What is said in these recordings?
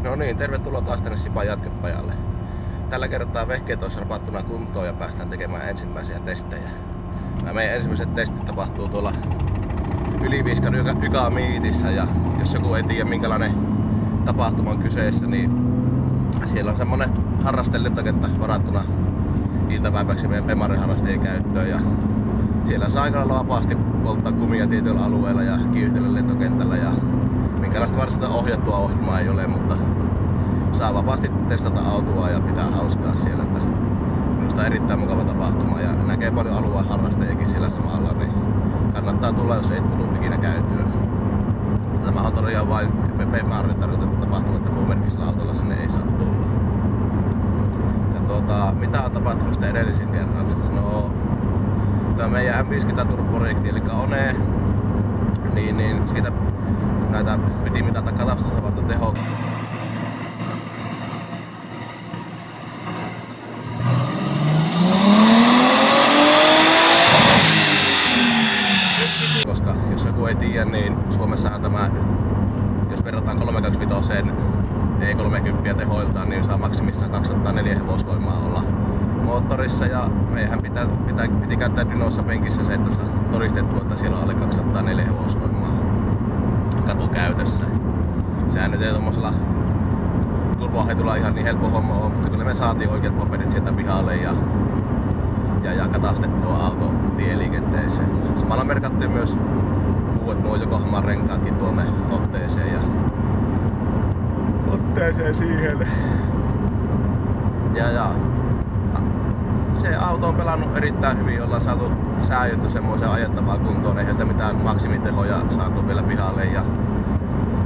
No niin, tervetuloa taas tänne Sipan jatkepajalle. Tällä kertaa vehkeet olisi rapattuna kuntoon ja päästään tekemään ensimmäisiä testejä. Meidän ensimmäiset testit tapahtuu tuolla Yliviiskan Yka-miitissä, ja jos joku ei tiedä minkälainen tapahtuma on kyseessä, niin siellä on semmonen harrastelentokenttä varattuna iltapäiväksi meidän Pemari-harrastajien käyttöön, ja siellä saa aika lailla vapaasti polttaa kumia tietyillä alueilla ja kiihdytellä lentokentällä, ja minkälaista varsinaista ohjattua ohjelmaa ei ole, mutta saa vapaasti testata autoa ja pitää hauskaa siellä. Että minusta on erittäin mukava tapahtuma ja näkee paljon alueen harrastajiakin siellä samalla, niin kannattaa tulla, jos ei tullut ikinä käytyä. Tämä on todella vain Pemaarille tarkoitettu tapahtuma, että muun-merkkisellä autolla sinne ei saa tulla. Ja mitä on tapahtunut sitä edellisin kerran? No, tämä meidän M50 Turbo-projekti, eli ONE, niin siitä näitä piti mitata katastrofaalta tehoa. Koska jos joku ei tiedä, niin Suomessahan tämä, jos verrataan 325 E30 tehoiltaan, niin saa maksimissaan 204 hevosvoimaa olla moottorissa, ja meidän piti käyttää Dynossa penkissä se, että saa todistettua, että siellä on alle 204 hevosvoimaa katukäytössä. Sehän nyt ei tommosella turboheitulla ihan niin helppo homma on, mutta kun me saatiin oikeat paperit sieltä pihalle ja katastettua auto tieliikenteeseen. Samalla merkattiin myös uudet nuo Yokohaman renkaatkin tuonne otteeseen siihen. Ja se auto on pelannut erittäin hyvin, ollaan saatu sääjötty semmoisen ajettavaa kuntoon, eihän sitä mitään maksimitehoja saatu vielä pihalle, ja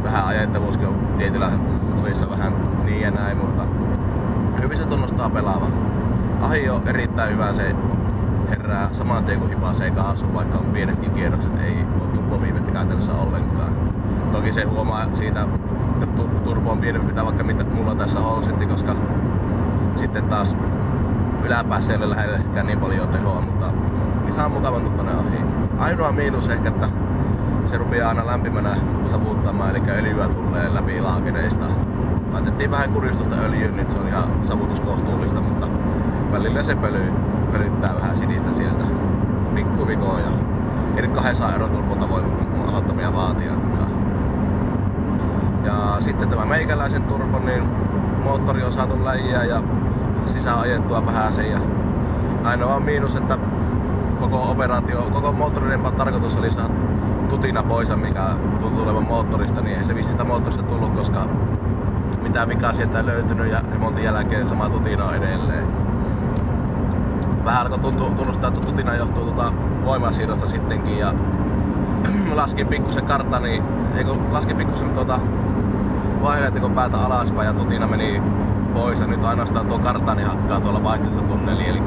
vähän ajettavuuskin on tietyllä kohdissa vähän niin ja näin, mutta hyvin se tunnustaa pelaava. Ahi on erittäin hyvä, se herää saman tien kun hipasee kaasun, vaikka on pienetkin kierrokset, ei ole turboviivettä käytännössä ollenkaan. Toki se huomaa siitä, että turbo on pienempi vaikka mitä mulla on tässä Holsetti, koska sitten taas yläpäässä ei ole lähellekään niin paljon tehoa, mutta ihan mukavan tuntunen ahi. Ainoa miinus ehkä, että se rupeaa aina lämpimänä savuttamaan, eli öljyä tulee läpi laakereista. Laitettiin vähän kuristusta öljyyn, nyt se on ihan savutuskohtuullista, mutta välillä se pölyttää vähän sinistä sieltä pikkuvikoon, ja ei nyt 200 € turbota voi mahdottomia vaatiakaan. Ja sitten tämä meikäläisen turbo, niin moottori on saatu läjiä ja sisään ajettua vähäsen, ja ainoa miinus, että koko moottorin tarkoitus oli saada tutina pois, mikä tuntuu olevan moottorista, niin eihän se vissi sitä moottorista tullut, koska mitään vikaa sieltä ei löytynyt, ja remontin jälkeen sama tutina on edelleen. Vähän alkoi tunnustaa, että tutina johtuu voimansiirrosta sittenkin, ja laskin pikkusen kartani, laskin pikkusen vaihdettikon päätä alaspäin ja tutina meni pois, ja nyt ainoastaan tuo kartani hakkaa tuolla vaihtoehtotunneli, eli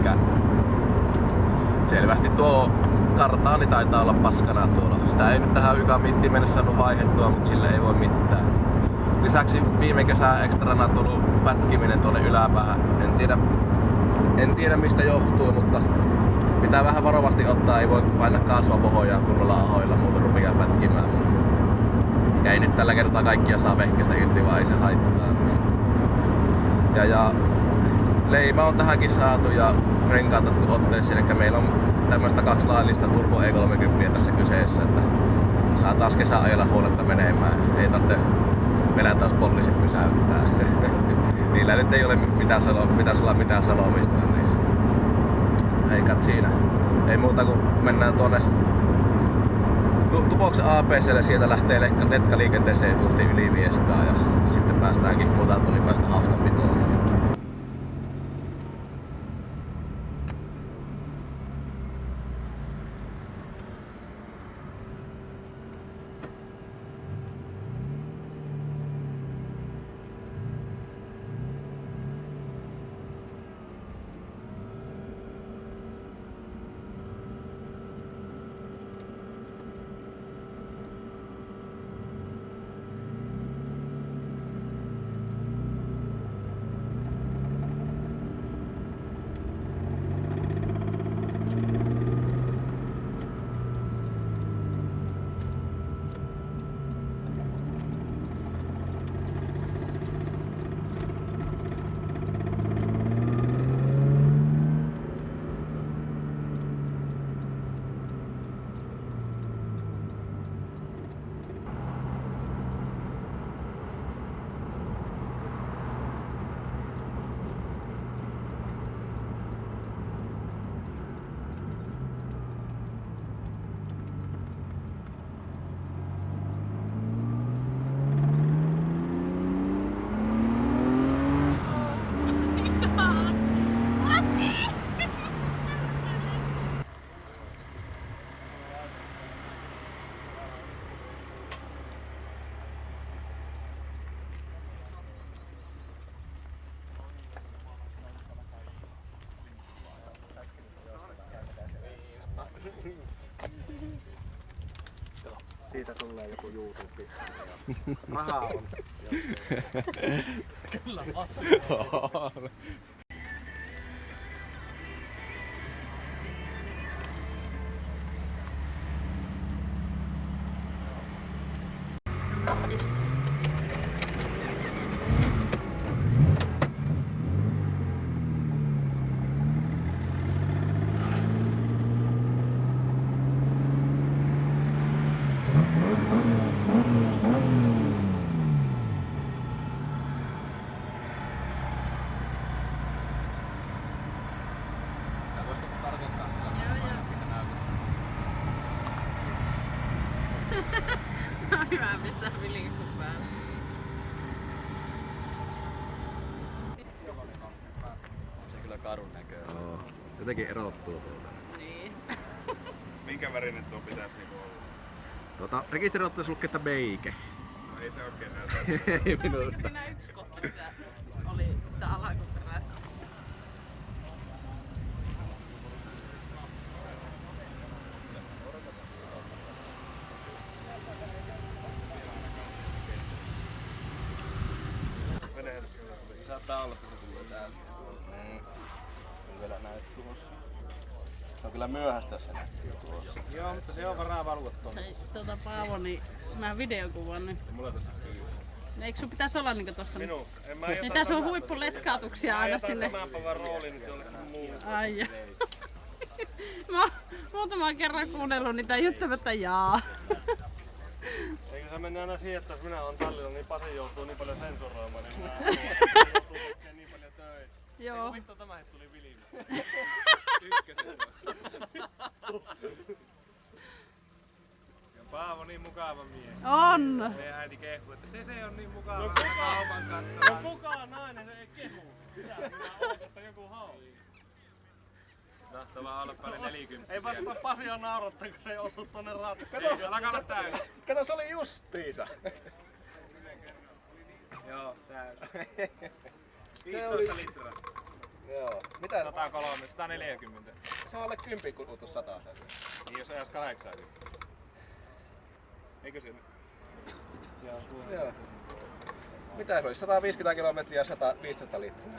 selvästi tuo kartaani taitaa olla paskana tuolla. Sitä ei nyt tähän Yka-miittiin mennessä saanut vaihdettua, mutta sille ei voi mitään. Lisäksi viime kesän ekstrana tullut pätkiminen tuonne yläpäähän. En tiedä mistä johtuu, mutta pitää vähän varovasti ottaa, ei voi painaa kaasua pohjaan kunnolla ahoilla, muuten rupeaa pätkimään. Ja ei nyt tällä kertaa kaikkia saa vehkeestä irti, vaan ei se haittaa. Ja leima on tähänkin saatu ja renkaatettu otteeseen, eli meillä on tämmöistä 2 laillista Turbo E30 tässä kyseessä, että saa taas kesäajalla huoletta menemään. Ei tarvitse pelätä, jos poliisit pysäyttää. Niillä nyt ei ole pitäisi olla mitään sanomista, niin ei kat siinä. Ei muuta kuin mennään tuonne Tupoksen APC:lle, sieltä lähtee letkaliikenteeseen kohti Ylivieskaa, ja sitten päästäänkin muutaman tunnin päästä hauskanpitoon. Siitä tulee joku YouTube. Rahaa on. Kyllä Pasi. Hyvä pistää vilikun päälle. Se kyllä karun näköinen. Joo. Jotenkin erottuu tuolta. Niin. Minkä värinen tuo pitäisi niinku olla? Rekisteröittäisi lukea, että beike. No ei se oikein näytä. Ei minusta. Siinä yksi kohta, mitä oli sitä alakuperäistä. Saattaa olla, että se tulee täältä. Ei vielä näy tuossa. Se on kyllä myöhäistä se näkyy tuossa. Joo, mutta se on varaa valua tuonne. Hei, Paavo, niin mä videokuvan nyt. Mulla tässä kyllä. Eikö sun pitäisi olla niinku tossa? Minun. En mä Niin tässä on huippuletkautuksia aina sinne. tämän päivän roolin nyt jollekin muulle. Ai ja. Mä oon muutaman kerran kuunnellut niitä juttuja, että jaa. Eikö se mennä aina siihen, että jos minä olen tallilla, niin Pasi joutuu niin paljon sensuroimaan, niin minä joutuu tekemään niin paljon töitä. Joo. Vittu, tämähän tuli vilimä. Ja Paavo niin mukava mies. On! Meidän äiti kehuu, että se on niin mukava No kaupan kanssa. No kuka nainen se ei kehu? Mitä minä ootan, että joku hau? Tahtavaa olla päälle 40. Ei vasta Pasia naurattaa, kun se ei ollut tonne rattiin. Älä kannata täynnä. Kato, se oli justiisa. Joo, täynnä. 15 litraa. Joo. Mitä? 103, 140. Se on alle 10 kulutus 100 sen. Niin jos ajas 80. Eikö se nyt? Joo. Mitä se oli? 150 kilometriä ja 115 litraa.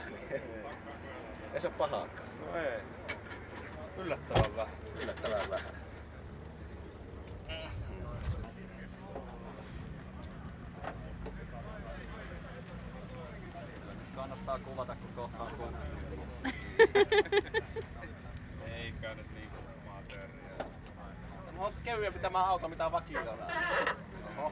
Ei se ole pahaakaan. No ei. Yllättävän vähän. Yllättävän vähän. Kannattaa kuvata, kun kohtaan kun Ei käy nyt niin amatööriä. Mä oon kevyempi tämä auto mitä vakiona. Oho.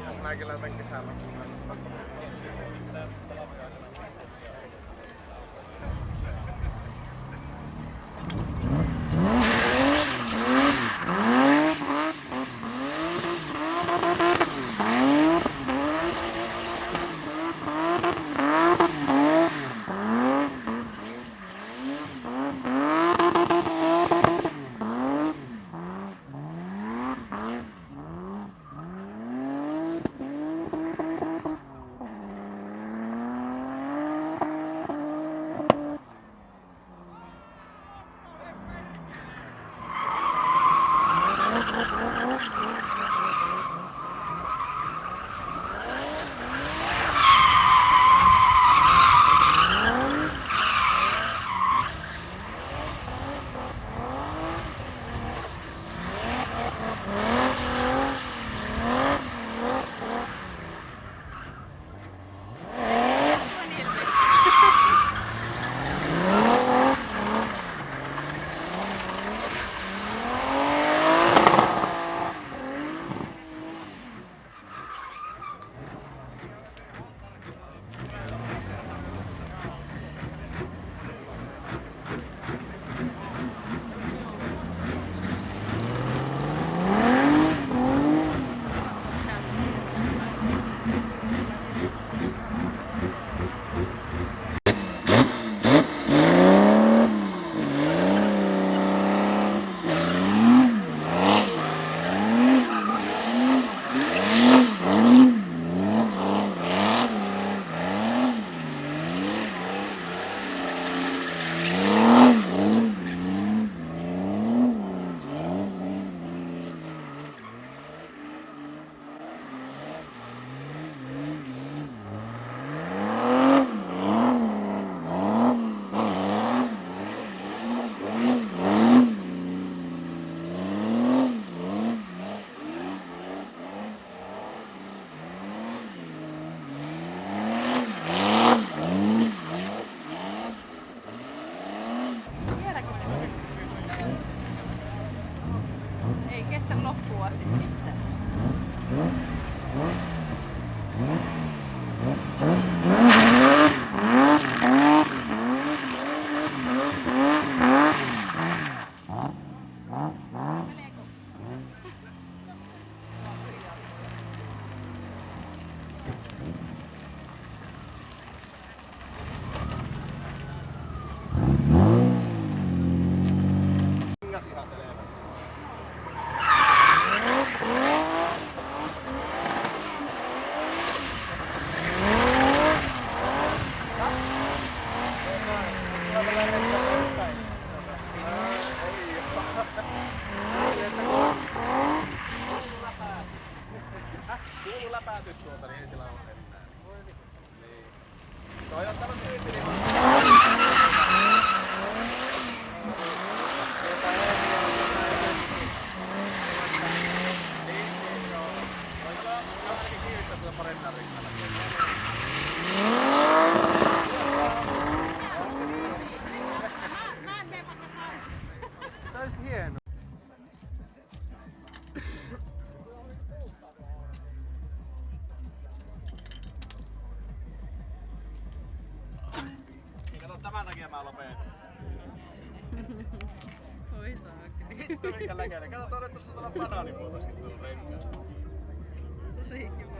Jos mäkin laitan kesällä kunnallista. Ei kestä loppuun asti mistään. Kuuluu läpäätys tuolta, niin ei sillä ole enää. Niin. No jos sä olet tyyppi, niin se olisi hieno. Kato, tämän takia mä lopetan. Oi saakeli. Vittu mikä läkäinen. Kato, tuonne tuossa tuolla banaanipuolta sitten tuolla rengas. Tosi kiva.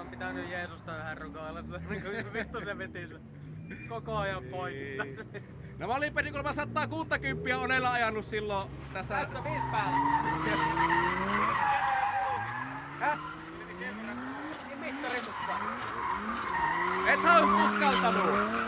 on pitänyt Jeesusta vähän rukoilla sitä, kun vittu se veti se koko ajan poikittaa. No mä olin perikuulemma 160 onella ajanut silloin tässä. Tässä 5 päällä. Häh? Mittari mukaan. Et ois uskaltanut!